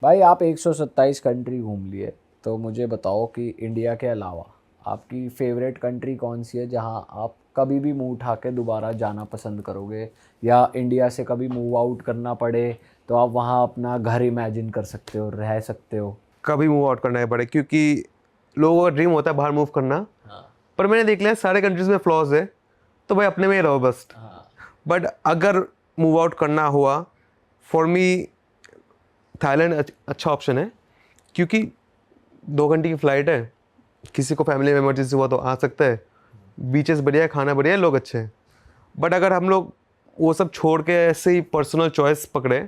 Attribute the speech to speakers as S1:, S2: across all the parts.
S1: भाई आप 127 कंट्री घूम लिए, तो मुझे बताओ कि इंडिया के अलावा आपकी फेवरेट कंट्री कौन सी है जहां आप कभी भी मुंह उठा के दोबारा जाना पसंद करोगे, या इंडिया से कभी मूव आउट करना पड़े तो आप वहां अपना घर इमेजिन कर सकते हो, रह सकते हो।
S2: कभी मूव आउट करना ही पड़े, क्योंकि लोगों का ड्रीम होता है बाहर मूव करना।
S1: हाँ।
S2: पर मैंने देख लिया सारे कंट्रीज में फ्लॉज है, तो भाई अपने में ही रहो बस।
S1: हाँ।
S2: बट अगर मूव आउट करना हुआ, फॉर मी थाईलैंड अच्छा ऑप्शन है, क्योंकि 2 घंटे की फ़्लाइट है, किसी को फैमिली में इमरजेंसी हुआ तो आ सकता है, बीचेस बढ़िया है, खाना बढ़िया है, लोग अच्छे हैं। बट अगर हम लोग वो सब छोड़ के ऐसे ही पर्सनल चॉइस पकड़े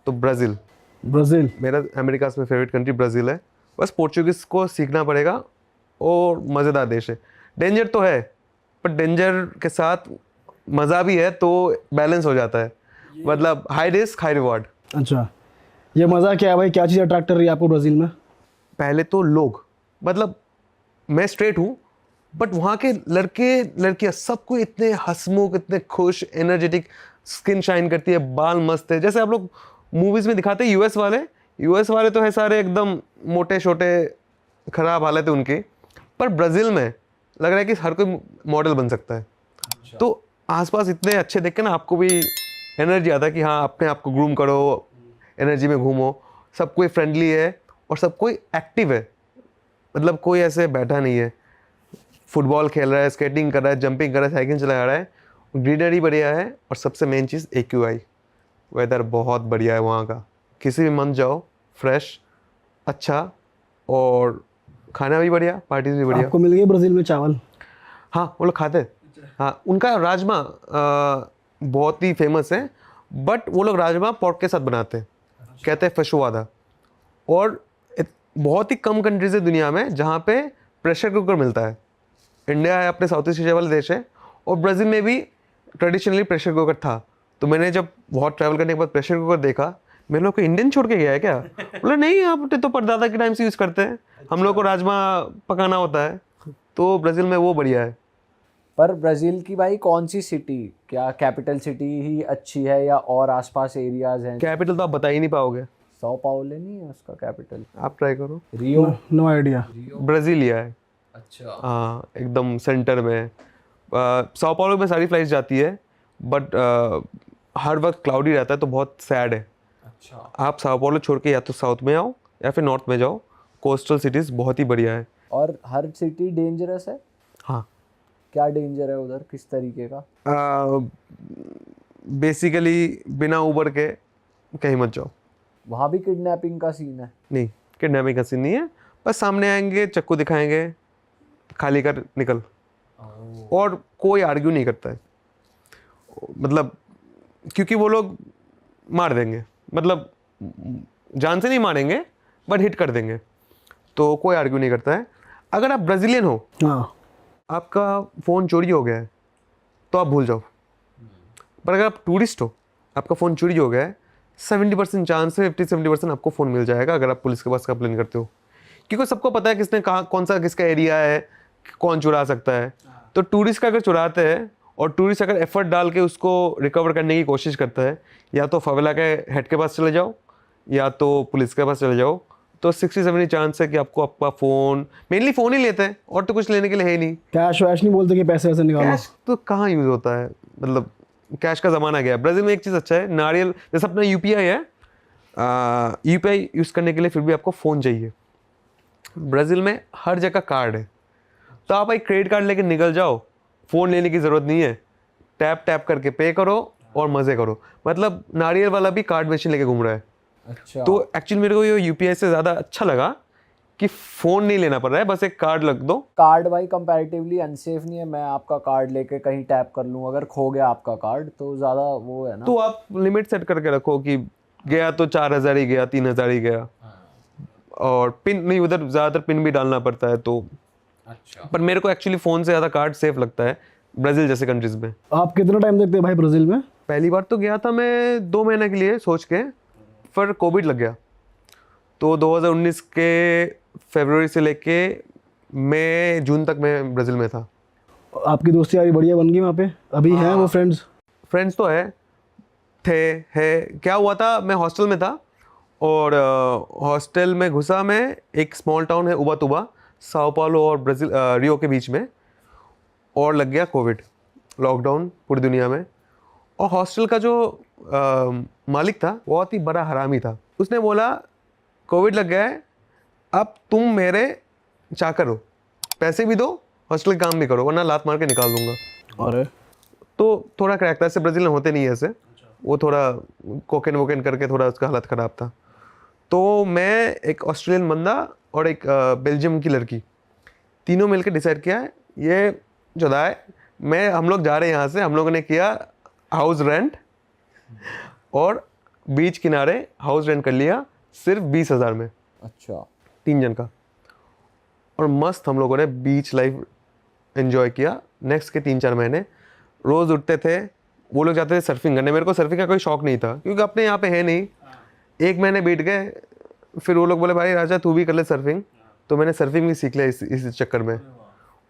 S2: तो ब्राज़ील।
S3: ब्राज़ील।
S2: मेरा अमेरिका में फेवरेट कंट्री ब्राज़ील है। बस पोर्चुगीज़ को सीखना पड़ेगा, और मज़ेदार देश है। डेंजर तो है, पर डेंजर के साथ मज़ा भी है, तो बैलेंस हो जाता है। मतलब हाई रिस्क हाई रिवॉर्ड।
S3: अच्छा, ये मज़ा क्या है भाई, क्या चीज़ अट्रैक्ट कर रही है आपको ब्राज़ील में?
S2: पहले तो लोग, मतलब मैं स्ट्रेट हूँ, बट वहाँ के लड़के लड़कियाँ सबको इतने हंसमुख, इतने खुश, एनर्जेटिक, स्किन शाइन करती है, बाल मस्त है, जैसे आप लोग मूवीज़ में दिखाते हैं। यूएस वाले तो है सारे एकदम मोटे छोटे, खराब हालत है उनकी। पर ब्राज़ील में लग रहा है कि हर कोई मॉडल बन सकता है। तो आसपास इतने अच्छे देख के ना आपको भी एनर्जी आता है कि हाँ, अपने आप को ग्रूम करो, एनर्जी में घूमो। सब कोई फ्रेंडली है और सब कोई एक्टिव है, मतलब कोई ऐसे बैठा नहीं है। फुटबॉल खेल रहा है, स्केटिंग कर रहा है, जंपिंग कर रहा है, साइकिल चला रहा है। ग्रीनरी बढ़िया है, और सबसे मेन चीज़ AQI, वेदर बहुत बढ़िया है वहाँ का। किसी भी मंथ जाओ, फ्रेश, अच्छा, और खाना भी बढ़िया, पार्टीज भी बढ़िया।
S3: आपको मिल गई ब्राज़ील में चावल?
S2: हाँ, वो लोग खाते हैं। हाँ, उनका राजमा बहुत ही फेमस है, बट वो लोग राजमा पोर्क के साथ बनाते हैं, कहते हैं फशुआदा। और बहुत ही कम कंट्रीज है दुनिया में जहाँ पे प्रेशर कुकर मिलता है। इंडिया है, अपने साउथ ईस्ट एशिया वाले देश है, और ब्राज़ील में भी ट्रेडिशनली प्रेशर कुकर था। तो मैंने जब बहुत ट्रैवल करने के बाद प्रेशर कुकर देखा, मेरे लोग को इंडियन छोड़ के गया है क्या? बोला नहीं, आप तो परदादा के टाइम से यूज़ करते हैं, हम लोग को राजमा पकाना होता है। तो ब्राज़ील में वो बढ़िया है।
S1: पर ब्राज़ील की भाई कौन सी सिटी, क्या कैपिटल सिटी ही अच्छी है या और आसपास एरियाज हैं?
S2: कैपिटल तो आप बता ही नहीं पाओगे,
S1: सौ पाउले नहीं है उसका कैपिटल?
S2: आप ट्राई करो।
S1: रियो।
S3: No idea.
S2: ब्राज़ीलिया है।
S1: अच्छा।
S2: हाँ, एकदम सेंटर में। साओ पाउलो में सारी फ्लाइट्स जाती है, बट हर वक्त क्लाउडी रहता है, तो बहुत सैड है।
S1: अच्छा।
S2: आप साओ पाउलो छोड़ के या तो साउथ में आओ या फिर नॉर्थ में जाओ, कोस्टल सिटीज़ बहुत ही बढ़िया है।
S1: और हर सिटी डेंजरस है?
S2: हाँ,
S1: क्या डेंजर है उधर, किस तरीके का?
S2: बेसिकली बिना उबर के कहीं मत जाओ।
S1: वहाँ भी किडनैपिंग का सीन है?
S2: नहीं, किडनैपिंग का सीन नहीं है, बस सामने आएंगे, चाकू दिखाएंगे, खाली कर निकल, और कोई आर्ग्यू नहीं करता है। मतलब क्योंकि वो लोग मार देंगे, मतलब जान से नहीं मारेंगे, बट हिट कर देंगे, तो कोई आर्ग्यू नहीं करता है। अगर आप ब्राज़ीलियन हो,
S3: हाँ।
S2: आपका फ़ोन चोरी हो गया है, तो आप भूल जाओ। पर अगर आप टूरिस्ट हो, आपका फ़ोन चोरी हो गया है, 70% चांस है, 50-70% आपको फ़ोन मिल जाएगा अगर आप पुलिस के पास कंप्लेन करते हो। क्योंकि सबको पता है किसने कहाँ, कौन सा किसका एरिया है, कौन चुरा सकता है। तो टूरिस्ट का अगर चुराते हैं, और टूरिस्ट अगर एफर्ट डाल के उसको रिकवर करने की कोशिश करता है, या तो फवेला के हेड के पास चले जाओ, या तो पुलिस के पास चले जाओ, तो 60-70 चांस है कि आपको आपका फ़ोन, मेनली फ़ोन ही लेते हैं, और तो कुछ लेने के लिए है ही नहीं।
S3: कैश वैश नहीं बोलते कि पैसे वैसे निकालो?
S2: कैश तो कहाँ यूज़ होता है, मतलब कैश का ज़माना गया है। ब्राज़ील में एक चीज़ अच्छा है, नारियल, जैसे अपना UPI है, UPI यूज़ करने के लिए फिर भी आपको फ़ोन चाहिए। ब्राज़ील में हर जगह कार्ड है, तो आप एक क्रेडिट कार्ड लेके निकल जाओ, फ़ोन लेने की ज़रूरत नहीं है, टैप टैप करके पे करो और मज़े करो। मतलब नारियल वाला भी कार्ड मशीन लेके घूम रहा है।
S1: अच्छा।
S2: तो एक्चुअली मेरे को ये UPI से ज़्यादा अच्छा लगा कि फ़ोन नहीं लेना पड़ रहा है, बस एक कार्ड लग दो।
S1: कार्ड भाई कंपैरेटिवली अनसेफ नहीं है? मैं आपका कार्ड लेके कहीं टैप कर लूँ, अगर खो गया आपका कार्ड तो ज़्यादा वो है ना?
S2: तो आप लिमिट सेट करके रखो कि गया तो 4,000 ही गया, 3,000 ही गया, और पिन नहीं, उधर ज़्यादातर पिन भी डालना पड़ता है। तो
S1: अच्छा।
S2: पर मेरे को एक्चुअली फ़ोन से ज़्यादा कार्ड सेफ लगता है ब्राज़ील जैसे कंट्रीज़ में।
S3: आप कितना टाइम देखते हैं भाई ब्राज़ील में?
S2: पहली बार तो गया था मैं 2 महीने के लिए सोच के, फिर कोविड लग गया, तो 2019 के फरवरी से लेके मई जून तक मैं ब्राज़ील में था।
S3: आपकी दोस्ती यारी बढ़िया बन गई वहाँ पे? अभी हैं वो फ्रेंड्स?
S2: फ्रेंड्स तो है, थे, है। क्या हुआ था, मैं हॉस्टल में था, और हॉस्टल में घुसा मैं, एक स्मॉल टाउन है उबातुबा, साओ पाउलो और ब्राज़ील रियो के बीच में, और लग गया कोविड, लॉकडाउन पूरी दुनिया में। और हॉस्टल का जो मालिक था बहुत ही बड़ा हरामी था। उसने बोला कोविड लग गया है, अब तुम मेरे चाकर हो, पैसे भी दो, हॉस्टल का काम भी करो, वरना लात मार के निकाल दूंगा।
S3: अरे
S2: तो थोड़ा क्रैक था, ऐसे ब्राज़ील में होते नहीं है ऐसे, वो थोड़ा कोकेन वोकेन करके थोड़ा उसका हालत ख़राब था। तो मैं, एक ऑस्ट्रेलियन बंदा और एक बेल्जियम की लड़की, तीनों मिलकर डिसाइड किया ये जुदा है, हम लोग जा रहे हैं यहाँ से। हम लोगों ने किया हाउस रेंट और बीच किनारे हाउस रेंट कर लिया सिर्फ 20,000 में,
S1: अच्छा
S2: 3 जन का। और मस्त हम लोगों ने बीच लाइफ एंजॉय किया नेक्स्ट के 3-4 महीने। रोज़ उठते थे, वो लोग जाते थे सर्फिंग करने, मेरे को सर्फिंग का कोई शौक नहीं था क्योंकि अपने यहाँ पे है नहीं। 1 महीने बीत गए, फिर वो लोग बोले भाई राजा तू भी कर ले सर्फिंग, तो मैंने सर्फिंग भी सीख लिया इस चक्कर में।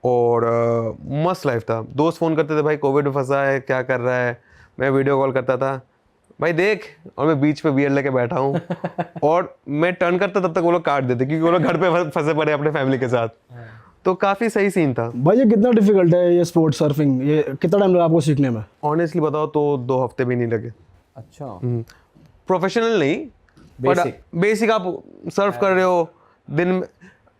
S2: और मस्त लाइफ था। दोस्त फ़ोन करते थे भाई कोविड में फंसा है, क्या कर रहा है, मैं वीडियो कॉल करता था, भाई देख, और मैं बीच पे बियर लेके बैठा हूँ और मैं टर्न करता तब तक वो लोग काट देते क्योंकि वो लोग घर पे फंसे पड़े अपने फैमिली के साथ। तो काफ़ी सही सीन था।
S3: भाई ये कितना डिफिकल्ट है ये स्पोर्ट सर्फिंग, ये कितना टाइम लगा आपको सीखने में?
S2: ऑनेस्टली बताओ तो 2 हफ्ते भी नहीं लगे।
S1: अच्छा
S2: प्रोफेशनल नहीं,
S1: बेसिक
S2: बेसिक आप सर्फ कर रहे हो दिन में।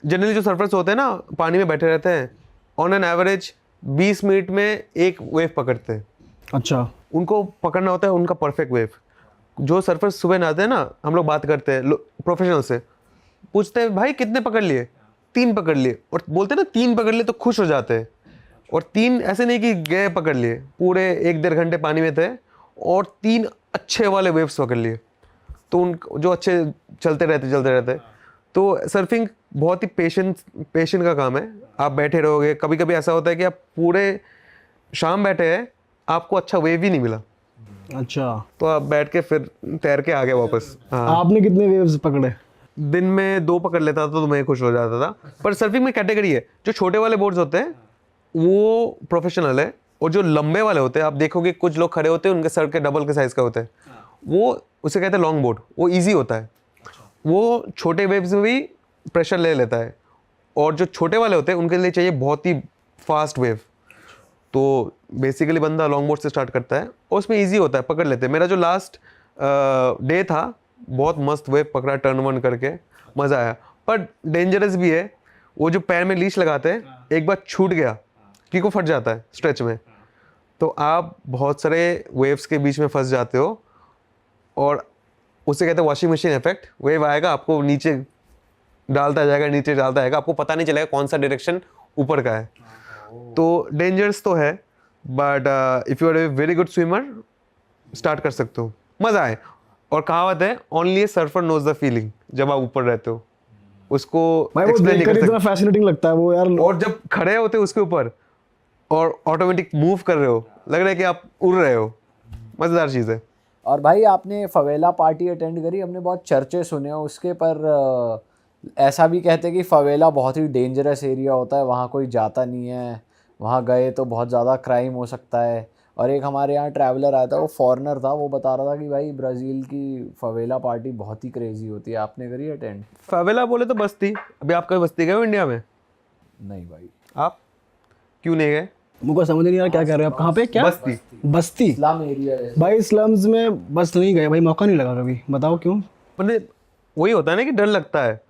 S2: जनरली जो सर्फर्स होते हैं ना पानी में बैठे रहते हैं, ऑन एन एवरेज 20 मिनट में एक वेव पकड़ते हैं।
S3: अच्छा
S2: उनको पकड़ना होता है उनका परफेक्ट वेव। जो सर्फर्स सुबह नहाते हैं ना, हम लोग बात करते हैं प्रोफेशनल से, पूछते हैं भाई कितने पकड़ लिए, 3 पकड़ लिए, और बोलते हैं ना 3 पकड़ लिए तो खुश हो जाते हैं। और 3 ऐसे नहीं कि गए पकड़ लिए, पूरे 1-1.5 घंटे पानी में थे और 3 अच्छे वाले वेव्स पकड़ लिए। तो उन जो अच्छे चलते रहते। तो सर्फिंग बहुत ही पेशेंट का काम है। आप बैठे रहोगे, कभी कभी ऐसा होता है कि आप पूरे शाम बैठे हैं, आपको अच्छा वेव ही नहीं मिला,
S3: अच्छा,
S2: तो आप बैठ के फिर तैर के आ गए वापस। हाँ,
S3: आपने कितने वेव्स पकड़े?
S2: दिन में 2 पकड़ लेता था तो मैं खुश हो जाता था। पर सर्फिंग में कैटेगरी है, जो छोटे वाले बोर्ड्स होते हैं वो प्रोफेशनल है, और जो लंबे वाले होते हैं आप देखोगे कुछ लोग खड़े होते हैं उनके सर के डबल के साइज का होता है, वो उसे कहते हैं लॉन्ग बोर्ड, वो ईजी होता है, वो छोटे वेव्स में भी प्रेशर ले लेता है। और जो छोटे वाले होते हैं उनके लिए चाहिए बहुत ही फास्ट वेव। तो बेसिकली बंदा लॉन्ग बोर्ड से स्टार्ट करता है और उसमें इजी होता है, पकड़ लेते हैं। मेरा जो लास्ट डे था बहुत मस्त वेव पकड़ा, टर्न वन करके मज़ा आया। पर डेंजरस भी है, वो जो पैर में लीश लगाते हैं, एक बार छूट गया कि को फट जाता है स्ट्रेच में, तो आप बहुत सारे वेव्स के बीच में फंस जाते हो। और उसे कहते हैं वॉशिंग मशीन इफेक्ट। वेव आएगा, आपको नीचे डालता जाएगा, नीचे डालता जाएगा, आपको पता नहीं चलेगा कौन सा डायरेक्शन ऊपर का है। तो डेंजरस तो है, but if you are a very good swimmer start कर सकते हो, मज़ा आए। और कहावत है only a surfer knows the feeling, जब आप ऊपर रहते हो उसको
S3: भाई वो
S2: explain नहीं
S3: देखकर
S2: कर
S3: इतना
S2: सकते।
S3: फैसिनेटिंग लगता है वो यार।
S2: और जब खड़े होते हो उसके ऊपर और ऑटोमेटिक मूव कर रहे हो, लग रहा है कि आप उड़ रहे हो, मज़ेदार चीज़ है।
S1: और भाई आपने फवेला पार्टी अटेंड करी? हमने बहुत चर्चे सुने हैं उसके, पर ऐसा भी कहते हैं कि फवेला बहुत ही डेंजरस एरिया होता है, वहाँ कोई जाता नहीं है, वहाँ गए तो बहुत ज़्यादा क्राइम हो सकता है। और एक हमारे यहाँ ट्रैवलर आया था, वो फॉरेनर था, वो बता रहा था कि भाई ब्राज़ील की फवेला पार्टी बहुत ही क्रेजी होती है। आपने करी अटेंड?
S2: फावेला बोले तो बस्ती। अभी आप कभी बस्ती गए हो इंडिया में?
S1: नहीं भाई।
S2: आप क्यों नहीं गए?
S3: मुझको समझ नहीं आ रहा क्या कह रहे हैं आप, कहाँ पे? क्या
S2: बस्ती।
S3: बस्ती?
S1: इस्लाम एरिया है।
S3: भाई स्लम्स में बस नहीं गए भाई, मौका नहीं लगा कभी। बताओ क्यों?
S2: मतलब वही होता है ना कि डर लगता है,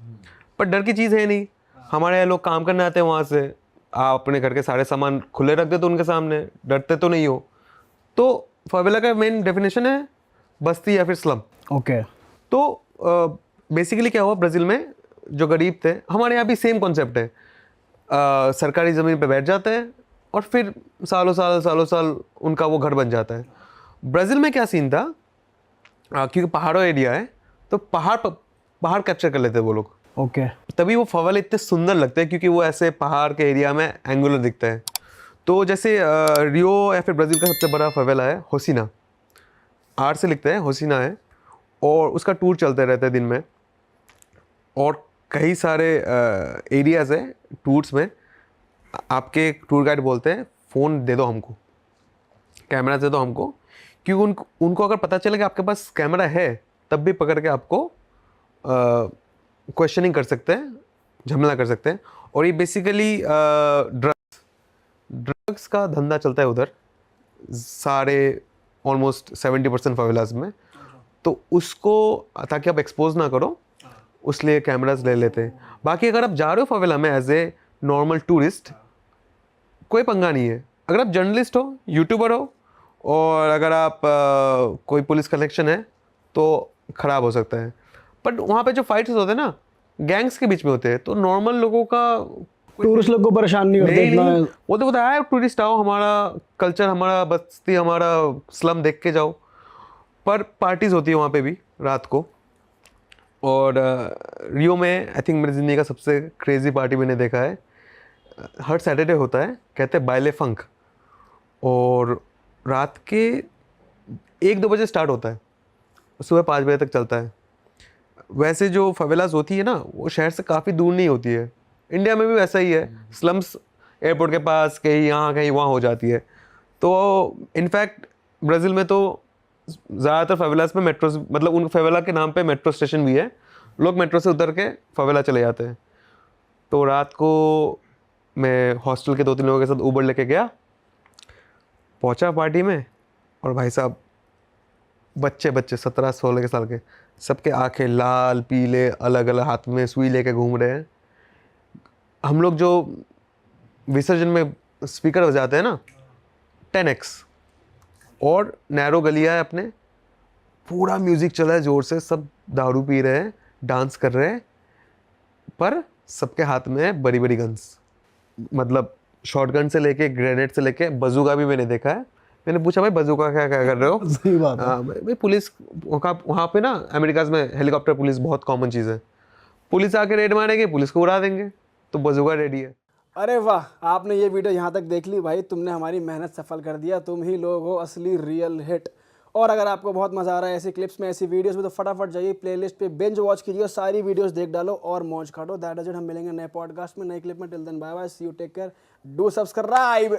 S2: पर डर की चीज़ है नहीं। हमारे यहाँ लोग काम करने आते हैं वहाँ से, आप अपने घर के सारे सामान खुले रख देते हो उनके सामने, डरते तो नहीं हो। तो फावेला का मेन डेफिनेशन है बस्ती या फिर स्लम।
S3: ओके।
S2: तो बेसिकली क्या हुआ, ब्राज़ील में जो गरीब थे, हमारे यहाँ भी सेम कॉन्सेप्ट है, सरकारी ज़मीन पे बैठ जाते हैं और फिर सालों साल उनका वो घर बन जाता है। ब्राज़ील में क्या सीन था, क्योंकि पहाड़ों एरिया है तो पहाड़ कैप्चर कर लेते हैं वो लोग।
S3: ओके।
S2: तभी वो फवेला इतने सुंदर लगते हैं क्योंकि वो ऐसे पहाड़ के एरिया में एंगुलर दिखते हैं। तो जैसे रियो या फिर ब्राज़ील का सबसे बड़ा फवेला है होसिना, आर से लिखते हैं, होसिना है, और उसका टूर चलते रहते हैं दिन में। और कई सारे एरियाज़ है टूर्स में, आपके टूर गाइड बोलते हैं फ़ोन दे दो हमको, कैमरा दे दो हमको, क्योंकि उनको अगर पता चले कि आपके पास कैमरा है तब भी पकड़ के आपको क्वेश्चनिंग कर सकते हैं, झमेला कर सकते हैं। और ये बेसिकली ड्रग्स का धंधा चलता है उधर सारे ऑलमोस्ट 70% फावेलाज में। तो उसको ताकि आप एक्सपोज ना करो उसलिए कैमराज ले लेते हैं। बाकी अगर आप जा रहे हो फावेला में एज ए नॉर्मल टूरिस्ट, कोई पंगा नहीं है। अगर आप जर्नलिस्ट हो, यूट्यूबर हो, और अगर आप कोई पुलिस कनेक्शन है तो ख़राब हो सकता है। बट वहाँ पे जो फाइट्स होते हैं ना, गैंग्स के बीच में होते हैं, तो नॉर्मल लोगों का
S3: टूरिस्ट लोग को परेशान नहीं करते
S2: नहीं,
S3: इतना।
S2: नहीं, वो तो बताया है टूरिस्ट आओ, हमारा कल्चर, हमारा बस्ती, हमारा स्लम देख के जाओ। पर पार्टीज होती है वहाँ पे भी रात को। और रियो में आई थिंक मेरी ज़िंदगी का सबसे क्रेजी पार्टी मैंने देखा है। हर सैटरडे होता है, कहते हैं बाइले फंक, और रात के 1-2 बजे स्टार्ट होता है, सुबह 5 बजे तक चलता है। वैसे जो फवेलाज होती है ना, वो शहर से काफ़ी दूर नहीं होती है। इंडिया में भी वैसा ही है, स्लम्स एयरपोर्ट के पास कहीं यहाँ कहीं वहाँ हो जाती है। तो इनफैक्ट ब्राज़ील में तो ज़्यादातर फवेलास में मेट्रो, मतलब उन फवेला के नाम पे मेट्रो स्टेशन भी है, लोग मेट्रो से उतर के फवेला चले जाते हैं। तो रात को मैं हॉस्टल के 2-3 लोगों के साथ ऊबर लेके गया, पहुंचा पार्टी में, और भाई साहब बच्चे 17-16 के साल के, सबके आंखें लाल पीले, अलग अलग हाथ में सुई लेके घूम रहे हैं। हम लोग जो विसर्जन में स्पीकर बजाते हैं ना, 10x, और नैरो गलियाँ है अपने, पूरा म्यूज़िक चला है ज़ोर से, सब दारू पी रहे हैं, डांस कर रहे हैं, पर सबके हाथ में है बड़ी बड़ी गन्स। मतलब शॉटगन से लेके ग्रेनेड से लेके बजूका भी मैंने देखा है। मैंने पूछा भाई बजूका क्या क्या कर रहे हो?
S3: सही बात है।
S2: हाँ भाई, पुलिस वहाँ पे ना अमेरिकाज में हेलीकॉप्टर पुलिस बहुत कॉमन चीज़ है। पुलिस आके रेड मारेंगे, पुलिस को उड़ा देंगे, तो बजूका रेडी है।
S3: अरे वाह, आपने ये वीडियो यहाँ तक देख ली भाई, तुमने हमारी मेहनत सफल कर दिया। तुम ही लोग हो असली रियल हिट। और अगर आपको बहुत मज़ा आ रहा है ऐसी क्लिप्स में, ऐसी वीडियोस में, तो फटाफट जाइए प्लेलिस्ट पे बिंज वॉच कीजिए, सारी वीडियोस देख डालो और मौज काटो। That is it. हम मिलेंगे नए पॉडकास्ट में, नए क्लिप में। Till then bye bye, see you, take care, do subscribe.